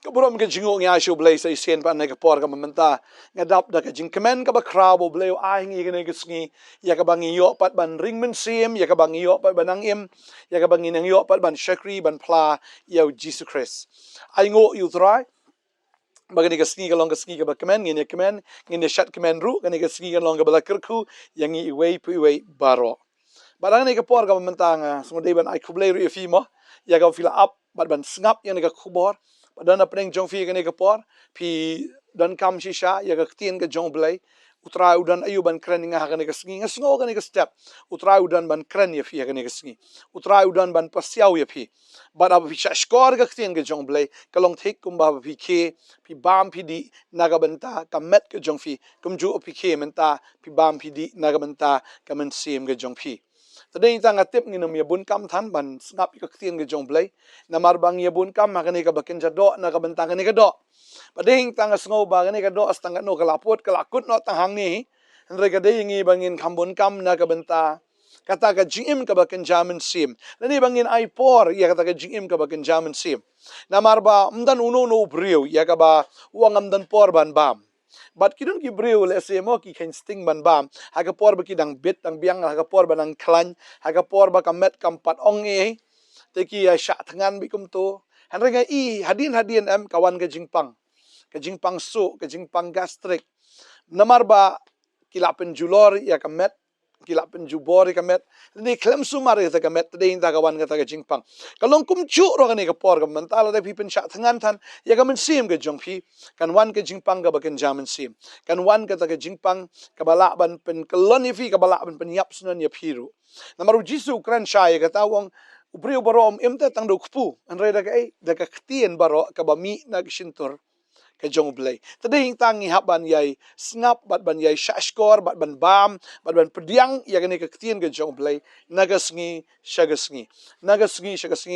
Kaburam ka jingo nga shu blay sa isen pa na kapor ka mamanta ngadap da ka jing kemen ka ba krabo blay ahing igene gisngi ya ka bang iyo pat ban ring men sim ya ka bang iyo pat banang im ya ka bang inang iyo pat ban shakri ban pla ya Jesus Christ ai ngo you try bagani ka ski ka long ka ski ka ba kemen ngine shat kemen ru gani ka ski ka long ka bala kerku yang i iway pu iway baro barang ni ka por ka mamanta nga sungo ban ai kublay ru ifimo ya ka fila up bat ban snap yang ka khubor dan apa yang jong fi kene kapor pi dan kam shisha ya ka tien ka jong blai utra udan ayu ban kren nga kene ka sngi ngasngo kene ka step utra udan ban kren ya fi kene ka sngi utra udan ban pasiaw ya fi but ab fi shkor ka tien ka jong blai ka long thik kum ba fi ke pi bam pi di naga banta ka met ka jong fi kum ju pi ke menta pi bam pi di naga banta ka men sim ka jong fi tadai ta ngatip ngi nam ya bun kam than ban snap ka tien ka jong blai namar bang ya bun kam makane ka bakin jado na ka bentang ni ka do pading tang sngo ba ni ka do astang no ka lapot ka lakut no tang hang ni andre ka dei ngi bangin kambun kam na ka benta kata ka jim ka bakin jamin sim lani bangin ai por ya kata ka jim ka bakin jamin sim namar ba mdan uno no brio ya ka ba uang amdan por ban bam but kidon ki brio le se mo ki ken sting ban bam ha ka por ba ki dang bit dang biang ha ka por ba dang klan ha ka por ba ka met kam pat ong e teki ya syak tangan bikum tu hanrenga I hadin em kawan ke jingpang su ke jingpang gastrik namar ba kilapen julor ya kamet kilapen jubor ya kamet ni klem sumar ya kamet tading ta kawan ka jingpang kalong kum chu ro ka ni ka por ka mentala da pipen syak tangan tan ya ka men sim ke jongpi kan wan ke jingpang ka baken jamin sim kan wan ka jingpang ka bala ban pen kelon fi ka bala ban pen yap sunan ya piru namaru jisu kran shay ka tawong Ubriu baro imta tang do kupu anre da ka ktien baro ka bami na gishintur ka jong blay tading tangi haban yai snap bat ban yai shashkor bat ban bam bat ban pediang ya gani ka ktien ka jong blay nagasngi shagasngi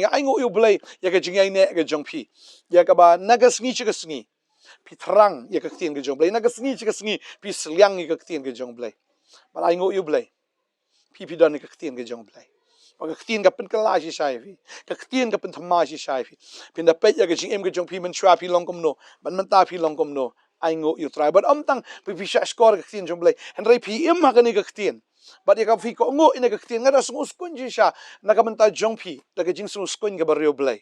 ai ngo yu blay ya ka jingai ne ka jong pi ya ka ba nagasngi shagasngi pi thrang ya ka ktien ka jong blay nagasngi shagasngi pi sliang ya ka ktien ka jong blay but ai ngo yu blay pi dan ka ktien ka jong blay Pag ktien ka pen kala si sai fi ka ktien ka pen thama si sai fi pin da pet ya ka jing em ka jong pi men chwa pi long kom no ban man ta pi long kom no ai ngo you try but tang pi sha score ka ktien jong blai han rai pi em ha ka ni ka ktien but ya ka fi ko ngo ina ka ktien ngada sungu skun ji sha na ka man ta jong pi da ka jing sungu skun ka barrio blai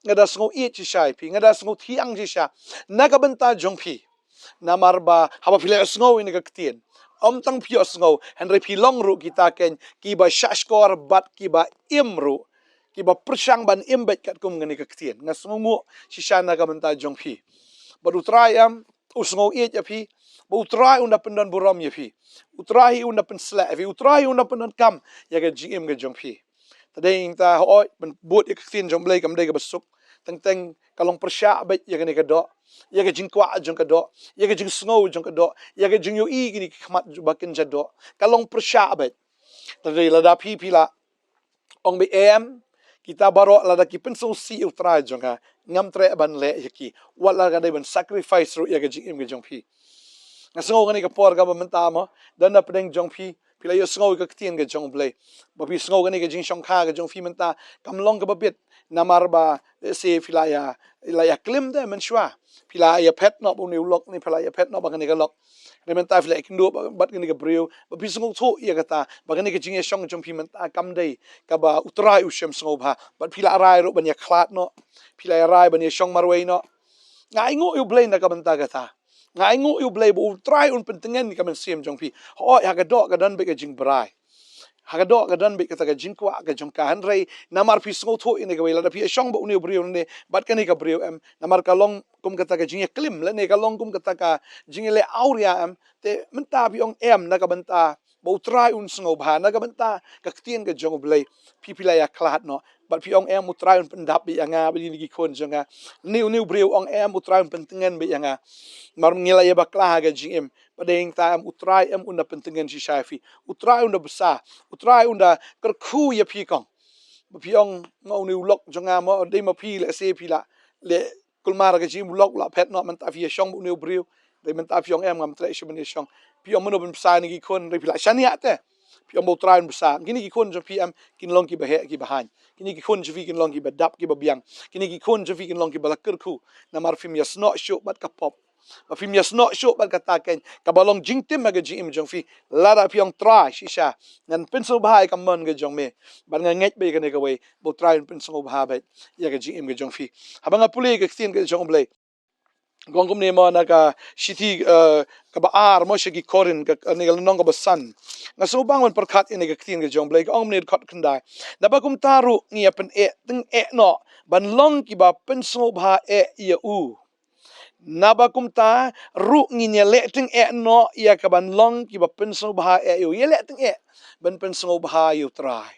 ngada sungu i chi sai pi ngada sungu thiang ji sha na ka ban ta jong pi na marba haba pila sungu ina ka ktien tang pio sngo henry pilong ru kita ken ki ba shashkor bat ki ba imru ki ba persang ban imbet kat kum ngani ka ktien ngasngo mu shishana ka menta jong phi badu trayam usngo e ja phi bu tray unda pendan buram ya phi utrai unda pen sla phi utrai unda pen kam ya ga gm ga jong phi tadeng ta ho ben bot ka ktien jong blai kam dai ka basuk teng kalong persya bet ya ga ni ka do ya ga jingkwa jong ka do ya ga jing sngo jong ka do ya ga jing yo I gini khmat bakin jado kalong persya bet tadai lada pi pila ong be em kita baro lada ki pensong si utra jong ka ngam tre ban le yaki wala ga dai ban sacrifice ru ya ga jing ga jong pi ngasngo gani ka por ga menta mo dan na pedeng jong pi pila yo sngo ka ktien ga jong blai ba pi sngo gani ga jing shong kha ga jong fi menta kam long ka babit namar ba se pila ya klim de men shwa pila ya pet no bu ni lok ni pila ya pet no ba gani ga lok rementa fle kindo bat gani ga brio ba pi sngo tho ya ga ta ba gani ga jing ya shong jong pi menta kam dei ka ba utrai u shem sngo ba bat pila arai ro ban ya klat no pila ya rai ban ya shong marwei no ngai ngo yu blai na ka menta ga ta ngai ngo yu blai bu try un pentengen ni kamen sim jong pi ho ya ga do ga dan be ga jing brai ha ga do ga dan be ka ta ga jing kwa ga jong ka han rei namar pi sngo tho ine ga wela da pi shong ba uni brio ne bat ka ni ka brio em namar ka long kum ka ta ga jing klim le ne ka long kum ka ta ka jing le auria em te menta pi ong em na ka benta bo try un sngo ba na ka benta ka ktien ga jong blai pi la ya klat no bat pi ong em utrai un pendap bi anga bi ni kon jonga new brio ong em utrai un pentengen bi anga mar ngila ya bakla ga jing padeng ta utrai em unda pentengen si shafi utrai unda besa utrai unda kerku ya pi kong pi ong ngau ni lok jonga mo de ma pi le se pi la le kulmar ga jim lok la pet no man ta fi shong bu new brio de man ta fi ong em ngam tre shi ben shong pi ong mo ben sa ni kon re pi la shania te pi am bo trai besar kini ki khun jo pi am kin long ki bahe ki bahan kini ki khun jo kin long ki badap ki babiang kini ki khun jo kin long ki balakir khu na mar fim yasno sho bat ka pop ma fim yasno sho bat ka taken ka balong jingtim ma ga jim jong fi lara pi ong trai shisha ngan penso bahai ka mon ga jong me ban nga nget be ga ne ka we bo trai penso bahai ba ya ga jim ga jong fi habanga puli ga tin ga jong blai gongkum ne ma na ka shiti ka ba ar mo shigi korin ka ne ga nong ka ba san nga so bangon perkhat ini ga tin ga jong blai ong ne khat khandai na ba kum taru ngi pen e ting e no ban long ki ba penso bha e ya u na ba kum ta ru ngi ne le ting e no ya ka ban long ki ba penso bha e u ye le ting e ban penso bha yu trai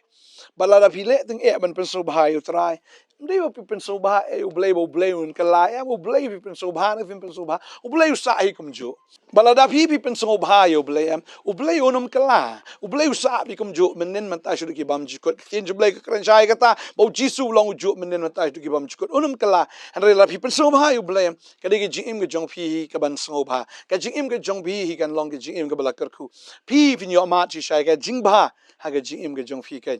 balada pile ting e ban penso bha yu trai Hindi ba penso ba e ublay un kalaya ublay penso ba na penso ba ublay sa ay kumjo balada pi penso ba yo ublay unum kala ublay sa pi kumjo menen man ta shu ki bam jikot tin jublay ka kran jai kata bo jisu long jo menen man ta shu ki bam jikot unum kala andre la pi penso ba yo blay kadi ki jim ga jong pi ka ban so ba ka jim ga jong pi hi kan long ki jim ga bala karku pi yo ma chi shai ka jing ba ha ga jim ga jong pi ka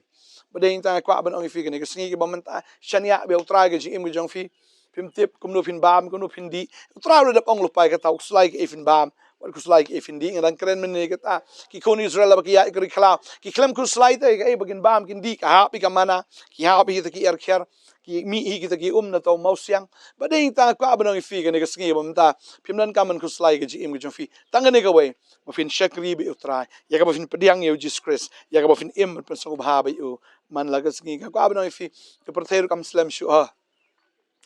Bading ta kwa ban ong fi ke ne sngi ke bamanta shania be utra ke jim ke jong fi pim tip kum no fin bam kum no fin di utra le ong lo pai ka ta slai ke fin bam wat ku slai ke fin di ngan kren men ne ke ta ki kon Israel ba ki ya ke khala ki klem ku slai te ke bagin bam kin di ka ha pi ka mana ki ha pi ki er kher ki mi hi ki ki na to mau siang bading ta kwa ban ong fi ke ne sngi bamanta pim nan ka man ku slai ke jim ke jong fi tang ne ka we ma fin shakri be utra ya ka ba fin pediang yo Jesus Christ ya ka ba fin im pa so ba ba yo man lagas ngi ka kwa bano fi ke perthairu kam slam shu ha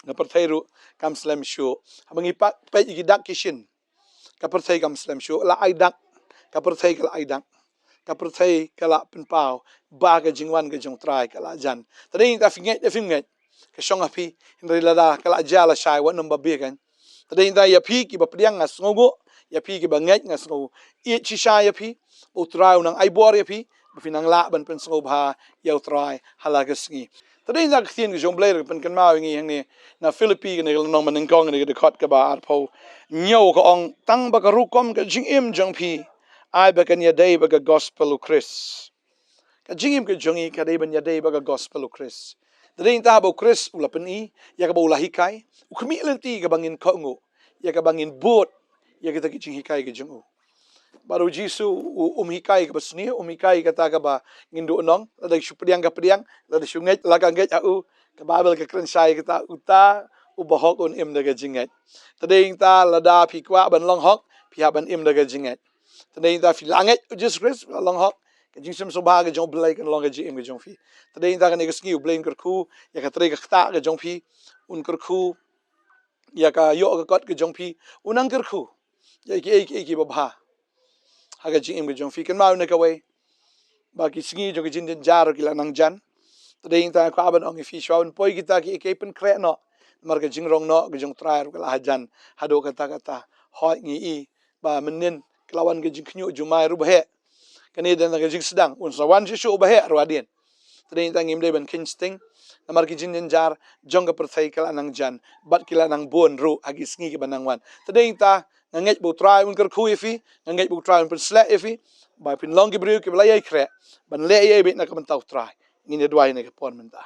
na perthairu kam slam shu abangi pa pe gi dak kishin ka perthai kam slam shu la ai dak ka perthai ka ai dak ka perthai ka la pen pau ba ga jingwan ga jong trai ka la jan tading ta finget de finget ka shong api hindri la da ka la jala shai wa number be kan tading ta ya pi ki ba priang ngas ngogo ya pi ki ba nget ngas ngo i chi sha ya pi o trau nang ai bor ya pi Pinang la ban pen so ba yau trai halagas ngi tadin za kthien ge jong blair pen kan ma ngi hang ni na Philippi ne no man ngong ne de khat ka ba ar pho nyo ko ong tang ba ka ru kom ka jing im jong pi ai ba kan ya dei ba ka gospel u Chris ka jing im ke jongi ka dei ban ya dei ba ka gospel u Chris tadin ta ba Chris u la pen I ya ka ba la hikai u khmi lenti ka bangin ko ngo ya ka bangin bot ya ka ta ki jing hikai ge jong baru jisu hikai ka basni hikai ka ta ka ba ngindu nong la shu pediang ka pediang la shu ngai la ka ngai au ka babel ka kren sai ka ta uta u bahok un im da ga jingai tading ta la da pi kwa ban long hok pi ha ban im da ga jingai tading ta fi langai Jesus Christ long hok ka jing sim so ba ga jong blai kan long ga jim ga jong fi tading ta ka ne ga ski u blain kar khu ya ka tre ka ta ga jong fi un kar khu ya ka yo ka kot ga jong fi unang kar khu ya ki ba bha haga jing ga jong fi kan mau na ka we ba ki singi jo ki jin den jar ki la nang jan tading ta ka ban ong fi shawn poi kita ki ke pen kre no mar ga jing rong no ga jong trai ru la jan hado ka ta hoi ngi I ba menen klawan ga jing knyu ju mai ru ba he kan ni den ga jing sedang un sa wan shu ba he ru adien tading ta ngim de ban kin sting na mar ki jin den jar jong ga perthai ka nang jan bat ki la nang bon ru agi singi ki banang wan tading ta nganget bu trai un kar khu fi nganget bu trai un per sla fi ba pin long ki bru ki bla ye kre ban le ye be na ka ban tau trai ni ne dwai ne ka pon men ta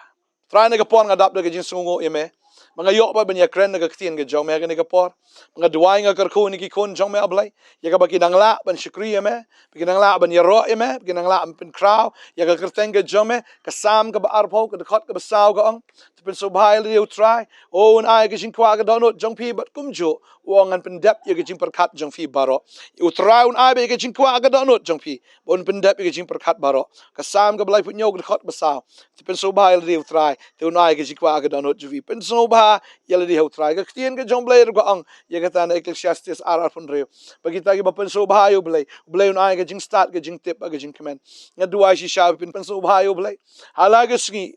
trai ne ka pon ga dap de jin sungo ye me mga yo ba ban ya kren ne ka tien ga jong me ga ne ka por mga dwai nga kar khu ni ki kon jong me ablai ya ka ba ki nang la ban shukri ye me ki nang la ban ya ro ye me ki nang la pin kraw ya ka kerteng ga jong me ka sam ka ba ar pho ka khot ka ba saw ga ong pin so bhai le you try o un ai ga jin kwa ga don jong pi bat kum jo wong an pen dep ye ga jin per khat jong fi baro u try un ai be ga jin kwa ga don jong pi bon pen dep ye ga jin per khat baro ka sam ga blai put nyog ga khot ba saw pin so bhai le you try te un ai ga jin kwa ga don jong fi pin so ba ye le you try ga tien ga jong blai ga ong ye ga ta na ecclesiastes ar pun re bagi ta ga pen so bhai blai un ai ga jin start ga jin tip ga jin command nga duai shi sha pin so bhai blai hala ga sngi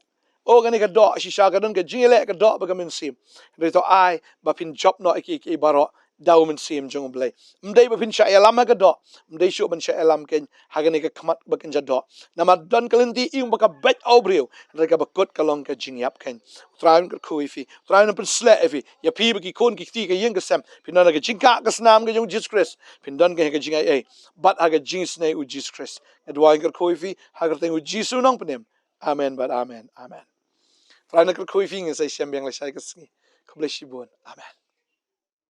o gani ka do shi sha ka don ka jile ka do ba ka min sim re to ai ba pin job no ki baro daw men sim jong blay mdai ba pin sha elam ha ga do mdai shu ban sha elam ken hagane ka khamat ba ken ja do namat don kalenti ing ba ka bet obriu re ka ba kot kalong ka jing yap ken traun ka khu ifi traun pen sle ifi ya pi ba ki kon ki ti ka yeng ka sam pin na ka jing ka snam ka jong Jesus Christ pin don ka jing ai but ha ga jing snai u Jesus Christ adwa ka khu ifi ha ga teng u Jesus nong penem amen but amen amen traun ka khu ifi ngai sai siam beng la sai ka sngi ko bless you bon amen